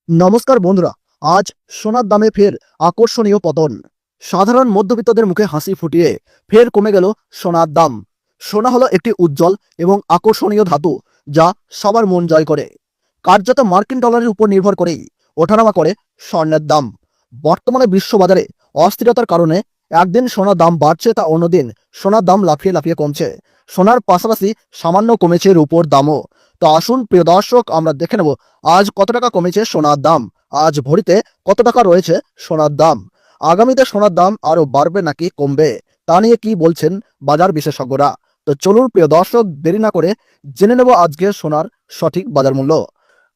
নমস্কার বন্ধুরা, আজ সোনার দামে ফের আকর্ষণীয় পতন। সাধারণ মধ্যবিত্তদের মুখে হাসি ফুটিয়ে ফের কমে গেল সোনার দাম। সোনা হলো একটি উজ্জ্বল এবং আকর্ষণীয় ধাতু, যা সবার মন জয় করে। কার্যত মার্কিন ডলারের উপর নির্ভর করেই ওঠানামা করে স্বর্ণের দাম। বর্তমানে বিশ্ববাজারে অস্থিরতার কারণে একদিন সোনার দাম বাড়ছে, তা অন্যদিন সোনার দাম লাফিয়ে লাফিয়ে কমছে। সোনার পাশাপাশি সামান্য কমেছে রূপোর দামও। তো আসুন প্রিয় দর্শক, আমরা দেখে নেব আজ কত টাকা কমেছে সোনার দাম, আজ ভরিতে কত টাকা রয়েছে সোনার দাম, আগামীতে সোনার দাম আরো বাড়বে নাকি কমবে, তা নিয়ে কি বলছেন বাজার বিশেষজ্ঞরা। তো চলুন প্রিয় দর্শক, দেরি না করে জেনে নেব আজকে সোনার সঠিক বাজার মূল্য।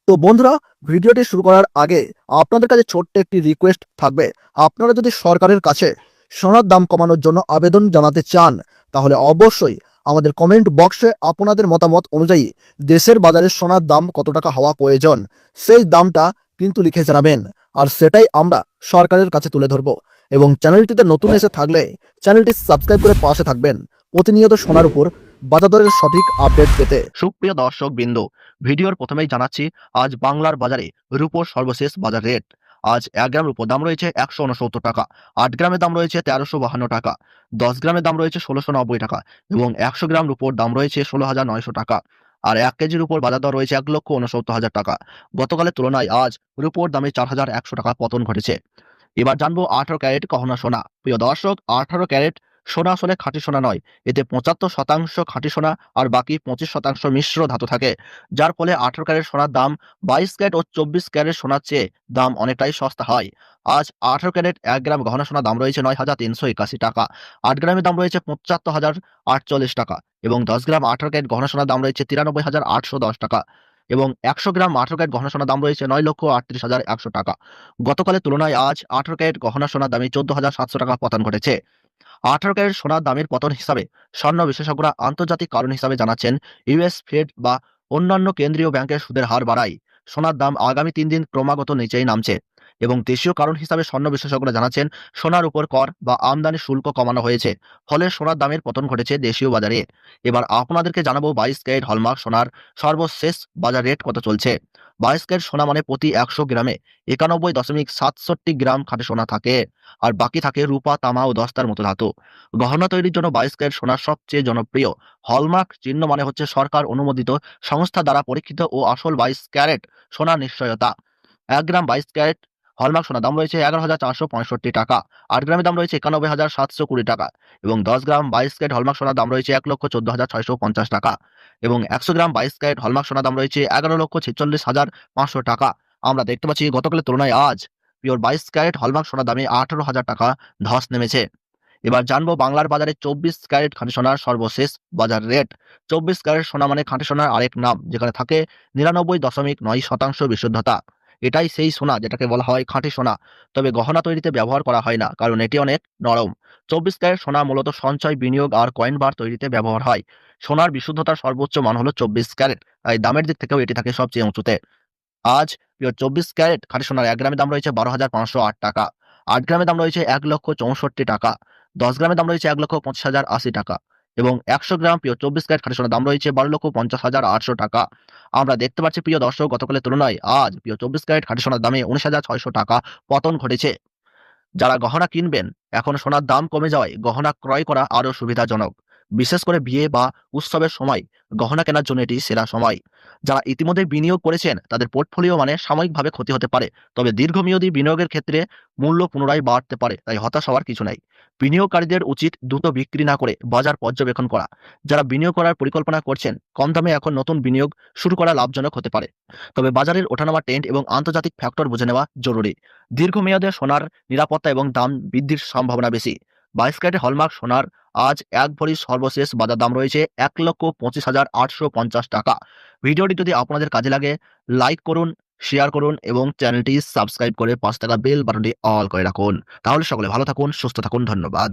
তো বন্ধুরা, ভিডিওটি শুরু করার আগে আপনাদের কাছে ছোট্ট একটি রিকোয়েস্ট থাকবে। আপনারা যদি সরকারের কাছে সোনার দাম কমানোর জন্য আবেদন জানাতে চান, তাহলে অবশ্যই আমাদের কমেন্ট বক্সে আপনাদের মতামত অনুযায়ী দেশের বাজারে সোনার দাম কত টাকা হওয়া প্রয়োজন, সেই দামটা কিন্তু লিখে জানাবেন। আর সেটাই আমরা সরকারের কাছে তুলে ধরব। এবং চ্যানেলটিতে নতুন এসে থাকলে চ্যানেলটি সাবস্ক্রাইব করে পাশে থাকবেন, প্রতিনিয়ত সোনার উপর বাজার দরের সঠিক আপডেট পেতে। সুপ্রিয় দর্শক বিন্দু, ভিডিওর প্রথমেই জানাচ্ছি আজ বাংলার বাজারে রুপোর সর্বশেষ বাজার রেট। আজ 1 গ্রাম রুপোর দাম রয়েছে 169 টাকা, 8 গ্রামের দাম রয়েছে 1352 টাকা, 10 গ্রামের দাম রয়েছে 1690 টাকা এবং 100 গ্রাম রুপোর দাম রয়েছে 16,900 টাকা। আর 1 কেজি রুপোর বাজার দর রয়েছে 1,69,000 টাকা। গতকালের তুলনায় আজ রুপোর দামে 4,100 টাকা পতন ঘটেছে। এবার জানবো 18 ক্যারেট গহনা সোনা। প্রিয় দর্শক, 18 ক্যারেট সোনা আসলে খাঁটি সোনা নয়। এতে 75% খাঁটি সোনা আর বাকি 25% মিশ্র ধাতু থাকে, যার ফলে 18 ক্যারেট সোনার দাম 22 ক্যারেট ও 24 ক্যারেট সোনার চেয়ে দাম অনেকটাই সস্তা হয়। আজ 18 ক্যারেট 1 গ্রাম গহনা সোনার দাম রয়েছে 9,381 টাকা, 8 গ্রামের দাম রয়েছে 75,048 টাকা এবং 10 গ্রাম 18 ক্যারেট গহনা সোনার দাম রয়েছে 93,810 টাকা এবং 100 গ্রাম 18 ক্যারেট গহনা সোনার দাম রয়েছে 9,38,100 টাকা। গতকালের তুলনায় আজ 18 ক্যারেট গহনা সোনার দামে 14,700 টাকা পতন ঘটেছে। 18 ক্যারেট সোনার দামের পতন হিসাবে স্বর্ণ বিশেষজ্ঞরা আন্তর্জাতিক কারণ হিসাবে জানাচ্ছেন, ইউএস ফেড বা অন্যান্য কেন্দ্রীয় ব্যাংকের সুদের হার বাড়ায় সোনার দাম আগামী 3 দিন ক্রমাগত নিচেই নামছে। এবং দেশীয় কারণ হিসাবে স্বর্ণ বিশেষজ্ঞরা জানাচ্ছেন, সোনার উপর কর বা আমদানি শুল্ক কমানো হয়েছে, ফলে সোনার দামের পতন ঘটেছে দেশীয় বাজারে। এবার আপনাদেরকে জানাবো 22 ক্যারেট হলমার্ক সোনার সর্বশেষ বাজার রেট কত চলছে। 22 ক্যারেট সোনা মানে প্রতি 100 গ্রামে 91.67 গ্রাম খাঁটি সোনা থাকে, আর বাকি থাকে রূপা, তামা ও দস্তার মতো ধাতু। গহনা তৈরির জন্য 22 ক্যারেট সোনার সবচেয়ে জনপ্রিয়। হলমার্ক চিহ্ন মানে হচ্ছে সরকার অনুমোদিত সংস্থা দ্বারা পরীক্ষিত ও আসল 22 ক্যারেট সোনার নিশ্চয়তা। 1 গ্রাম 22 ক্যারেট হলমার্ক সোনার দাম রয়েছে 11,465 টাকা, 8 গ্রামের দাম রয়েছে 91,720 টাকা এবং 10 গ্রাম 22 ক্যারেট হলমার্ক সোনার দাম রয়েছে 1,14,650 টাকা এবং 100 গ্রাম 22 ক্যারেট হলমার্ক সোনার দাম রয়েছে 11,46,500 টাকা। আমরা দেখতে পাচ্ছি গতকালের তুলনায় আজ পিওর 22 ক্যারেট হলমার্ক সোনার দামে 18,000 টাকা ধস নেমেছে। এবার জানবো বাংলার বাজারে 24 ক্যারেট খাঁটি সোনার সর্বশেষ বাজার রেট। 24 ক্যারেট সোনা মানে খাঁটি সোনার আরেক নাম, যেখানে থাকে 99.9% বিশুদ্ধতা। এটাই সেই সোনা যেটাকে বলা হয় খাঁটি সোনা, তবে গহনা তৈরিতে ব্যবহার করা হয় না, কারণ এটি অনেক নরম। 24 ক্যারেট সোনা মূলত সঞ্চয়, বিনিয়োগ আর কয়েন বার তৈরিতে ব্যবহার হয়। সোনার বিশুদ্ধতার সর্বোচ্চ মান হলো 24 ক্যারেট, তাই দামের দিক থেকেও এটি থাকে সবচেয়ে উঁচুতে। আজ পিওর 24 ক্যারেট খাঁটি সোনার 1 গ্রামের দাম রয়েছে 12,508 টাকা, 8 গ্রামের দাম রয়েছে 1,64,000 টাকা, 10 গ্রামের দাম রয়েছে 1,25,080 টাকা এবং 100 গ্রাম পিওর 24 ক্যারেট খাঁটি সোনার দাম রয়েছে 12,50,800 টাকা। আমরা দেখতে পাচ্ছি প্রিয় দর্শক, গতকালের তুলনায় আজ পিওর 24 ক্যারেট খাঁটি সোনার দামে 19,600 টাকা পতন ঘটেছে। যারা গহনা কিনবেন, এখন সোনার দাম কমে যাওয়ায় গহনা ক্রয় করা আরও সুবিধাজনক। বিশেষ করে বিয়ে বা উৎসবের সময় গহনা কেনার জন্য এটি সেরা সময়। যারা ইতিমধ্যে বিনিয়োগ করেছেন তাদের পোর্টফোলিও মানে সাময়িকভাবে ক্ষতি হতে পারে, তবে দীর্ঘমেয়াদী বিনিয়োগের ক্ষেত্রে মূল্য পুনরায় বাড়তে পারে, তাই হতাশ হওয়ার কিছু নাই। বিনিয়োগকারীদের উচিত দ্রুত বিক্রি না করে বাজার পর্যবেক্ষণ করা। যারা বিনিয়োগ করার পরিকল্পনা করছেন, কম দামে এখন নতুন বিনিয়োগ শুরু করা লাভজনক হতে পারে, তবে বাজারের ওঠানামা ট্রেন্ড এবং আন্তর্জাতিক ফ্যাক্টর বুঝে নেওয়া জরুরি। দীর্ঘমেয়াদে সোনার নিরাপত্তা এবং দাম বৃদ্ধির সম্ভাবনা বেশি। 22 ক্যারেট হলমার্ক সোনার আজ 1 ভরির সর্বশেষ বাজার দাম রয়েছে 1,25,850 টাকা। ভিডিওটি যদি আপনাদের কাজে লাগে, লাইক করুন, শেয়ার করুন এবং চ্যানেলটি সাবস্ক্রাইব করে পাশে থাকা বেল বাটনটি অল করে রাখুন। তাহলে সকলে ভালো থাকুন, সুস্থ থাকুন। ধন্যবাদ।